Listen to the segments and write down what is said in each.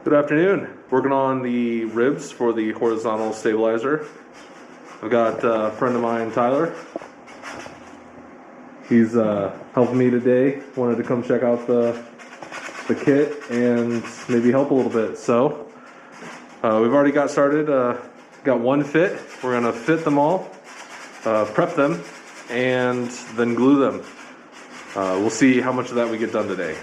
Good afternoon. Working on the ribs for the horizontal stabilizer. I've got a friend of mine, Tyler. He's helping me today. Wanted to come check out the kit and maybe help a little bit. So we've already got started. Got one fit. We're gonna fit them all, prep them, and then glue them. We'll see how much of that we get done today.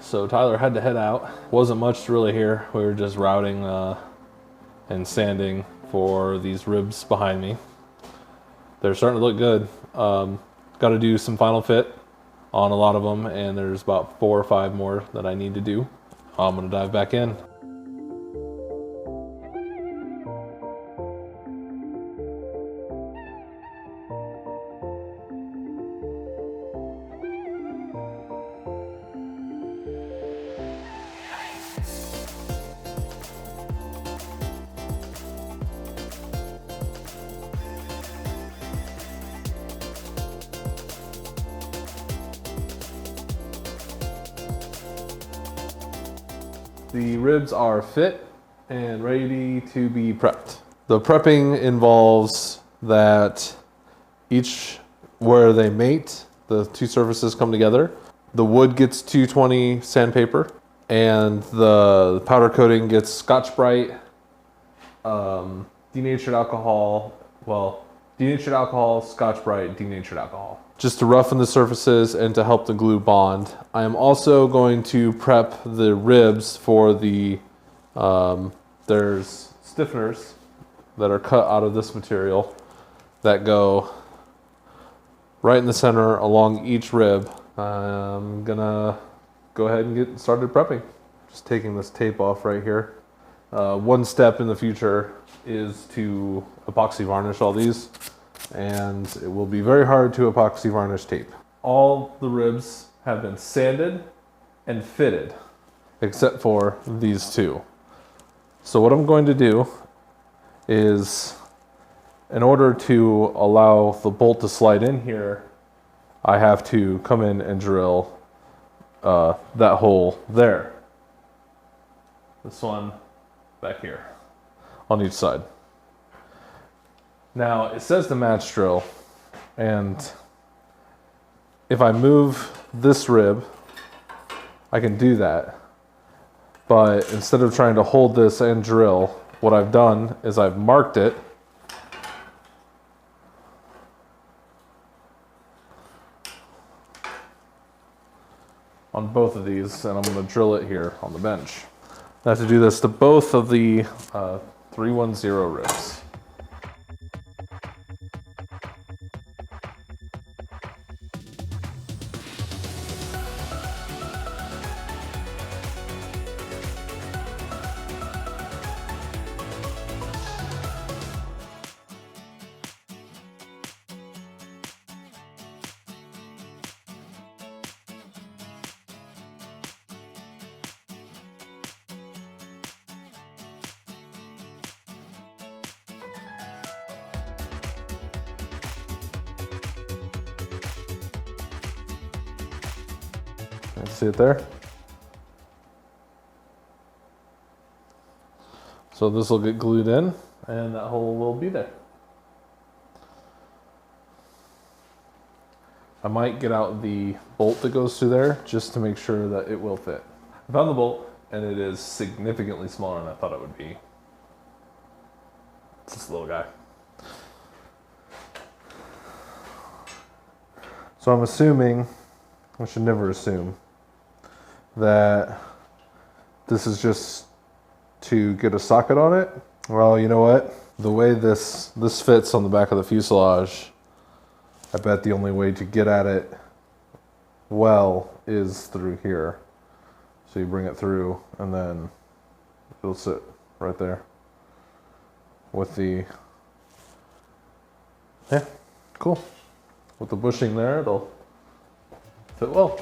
So Tyler had to head out. Wasn't much really here. We were just routing and sanding for these ribs behind me. They're starting to look good. Got to do some final fit on a lot of them, and there's about 4 or 5 more that I need to do. I'm gonna dive back in. The ribs are fit and ready to be prepped. The prepping involves that each where they mate, the two surfaces come together. The wood gets 220 sandpaper, and the powder coating gets Scotch-Brite, denatured alcohol, denatured alcohol, Scotch-Brite, denatured alcohol, just to roughen the surfaces and to help the glue bond. I am also going to prep the ribs for the, there's stiffeners that are cut out of this material that go right in the center along each rib. I'm gonna go ahead and get started prepping. Just taking this tape off right here. One step in the future is to epoxy varnish all these, and it will be very hard to epoxy varnish tape. All the ribs have been sanded and fitted, except for these two. So what I'm going to do is, in order to allow the bolt to slide in here, I have to come in and drill that hole there. This one back here on each side. Now it says to match drill, and if I move this rib, I can do that. But instead of trying to hold this and drill, what I've done is I've marked it on both of these, and I'm going to drill it here on the bench. I have to do this to both of the 310 ribs. See it there? So this will get glued in, and that hole will be there. I might get out the bolt that goes through there just to make sure that it will fit. I found the bolt, and it is significantly smaller than I thought it would be. It's this little guy. So I'm assuming, I should never assume, that this is just to get a socket on it. Well, you know what? The way this fits on the back of the fuselage, I bet the only way to get at it well is through here. So you bring it through and then it'll sit right there with the, yeah, cool. With the bushing there, it'll fit well.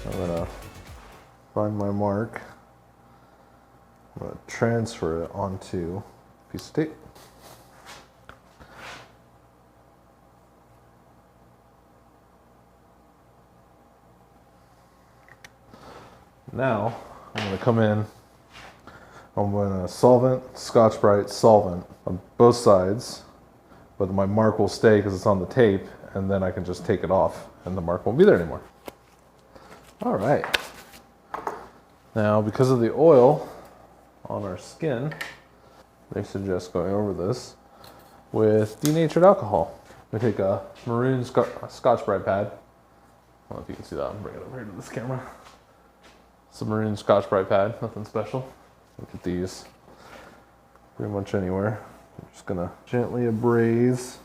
I'm gonna find my mark. I'm gonna transfer it onto a piece of tape. Now, I'm going to come in, I'm going to solvent, Scotch-Brite solvent on both sides, but my mark will stay because it's on the tape, and then I can just take it off and the mark won't be there anymore. All right. Now, because of the oil on our skin, they suggest going over this with denatured alcohol. We take a maroon Scotch-Brite pad. I don't know if you can see that. I'll bring it over here to this camera. It's a maroon Scotch-Brite pad, nothing special. Look at these, pretty much anywhere. I'm just gonna gently abrase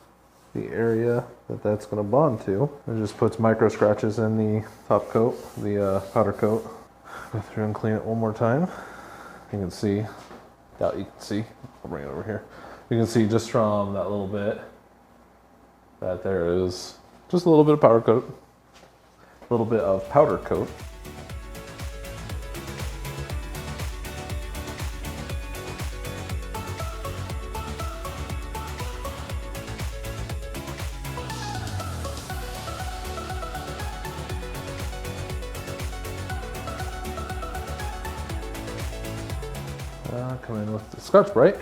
the area that that's gonna bond to. It just puts micro scratches in the top coat, the powder coat. Go through and clean it one more time. You can see, doubt you can see, I'll bring it over here. You can see just from that little bit that there is just a little bit of powder coat, a little bit of powder coat. Come in with the Scotch-Brite.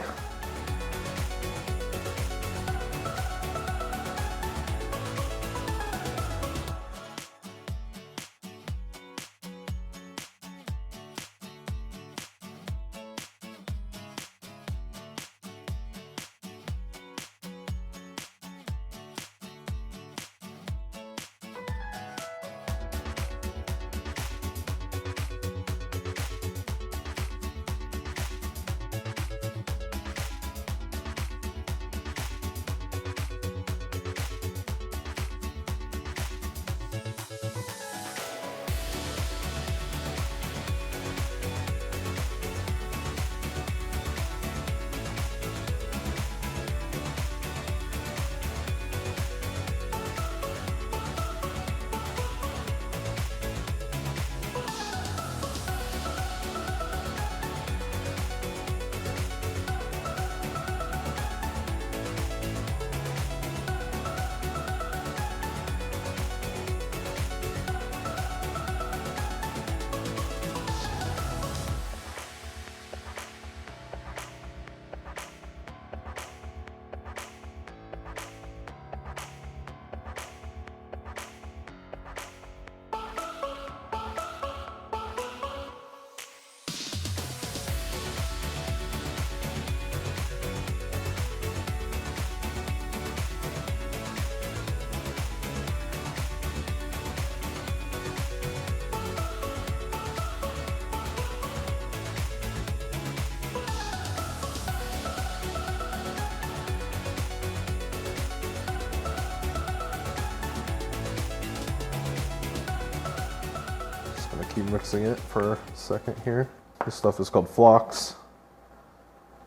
Keep mixing it for a second here. This stuff is called Flox,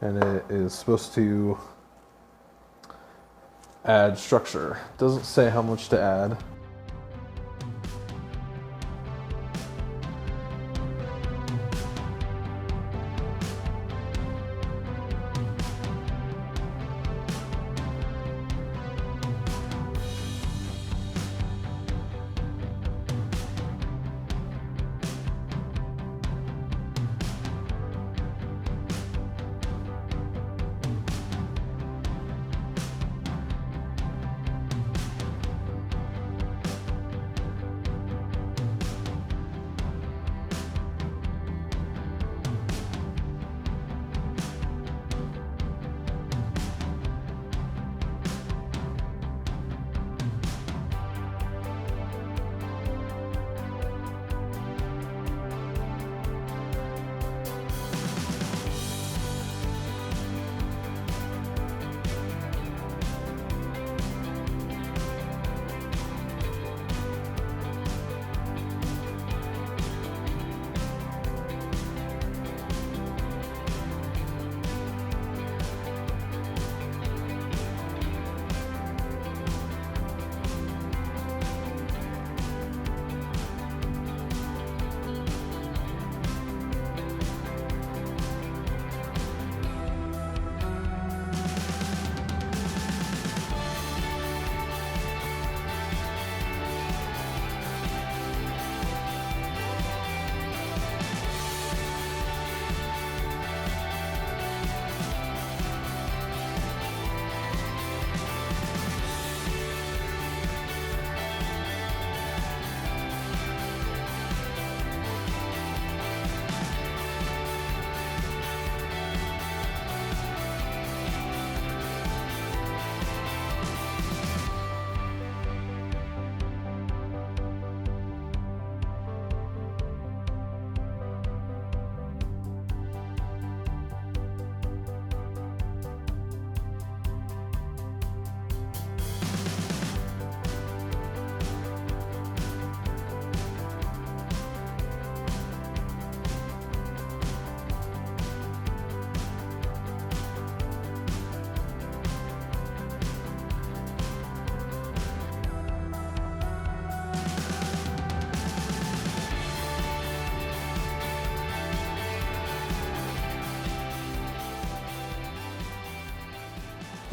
and it is supposed to add structure. It doesn't say how much to add.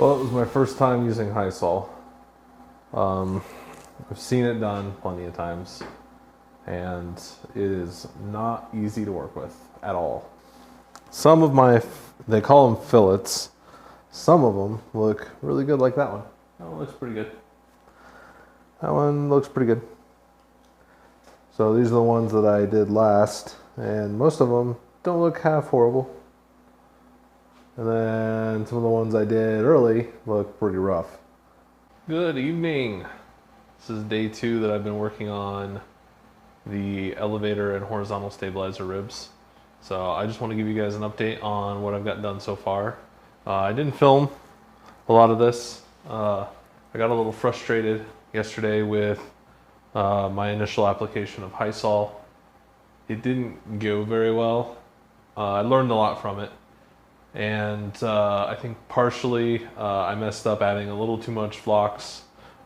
Well, it was my first time using Hysol. I've seen it done plenty of times, and it is not easy to work with at all. Some of my, they call them fillets. Some of them look really good, like that one. That one looks pretty good. That one looks pretty good. So these are the ones that I did last, and most of them don't look half horrible. And then some of the ones I did early look pretty rough. Good evening. This is day 2 that I've been working on the elevator and horizontal stabilizer ribs. So I just want to give you guys an update on what I've got done so far. I didn't film a lot of this. I got a little frustrated yesterday with my initial application of Hysol. It didn't go very well. I learned a lot from it. And I think partially I messed up adding a little too much flocks.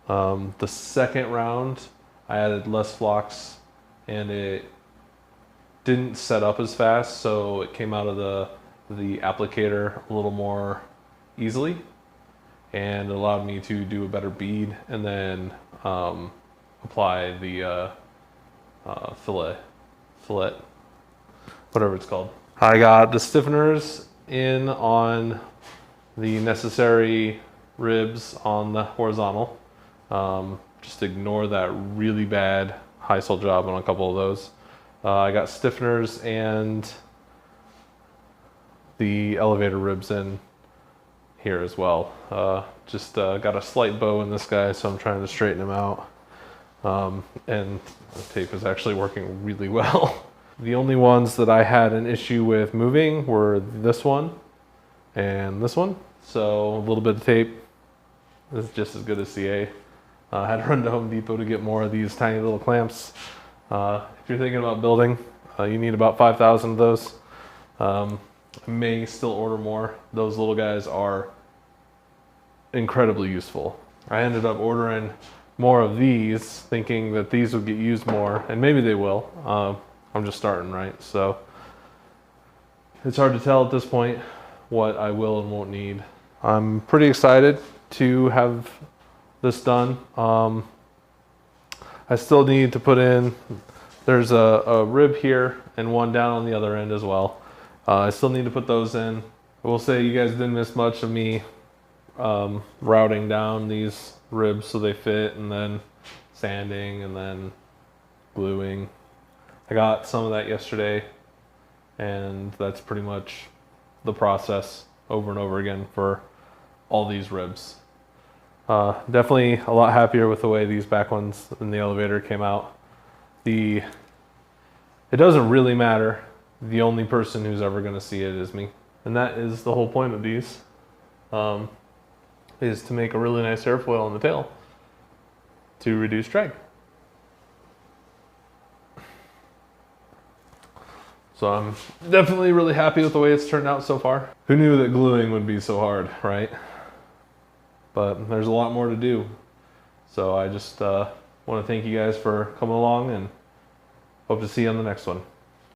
The second round I added less flocks and it didn't set up as fast, so it came out of the applicator a little more easily and it allowed me to do a better bead and then apply the fillet, whatever it's called. I got the stiffeners in on the necessary ribs on the horizontal. Just ignore that really bad Hysol job on a couple of those. I got stiffeners and the elevator ribs in here as well. Just got a slight bow in this guy, so I'm trying to straighten him out. And the tape is actually working really well. The only ones that I had an issue with moving were this one and this one. So a little bit of tape is just as good as CA. I had to run to Home Depot to get more of these tiny little clamps. If you're thinking about building, you need about 5,000 of those. I may still order more. Those little guys are incredibly useful. I ended up ordering more of these, thinking that these would get used more, and maybe they will. I'm just starting, right? So it's hard to tell at this point what I will and won't need. I'm pretty excited to have this done. I still need to put in, there's a rib here and one down on the other end as well. I still need to put those in. I will say you guys didn't miss much of me routing down these ribs so they fit, and then sanding and then gluing. I got some of that yesterday, and that's pretty much the process over and over again for all these ribs. Definitely a lot happier with the way these back ones in the elevator came out. It doesn't really matter. The only person who's ever going to see it is me. And that is the whole point of these, is to make a really nice airfoil on the tail to reduce drag. So I'm definitely really happy with the way it's turned out so far. Who knew that gluing would be so hard, right? But there's a lot more to do. So I just want to thank you guys for coming along and hope to see you on the next one.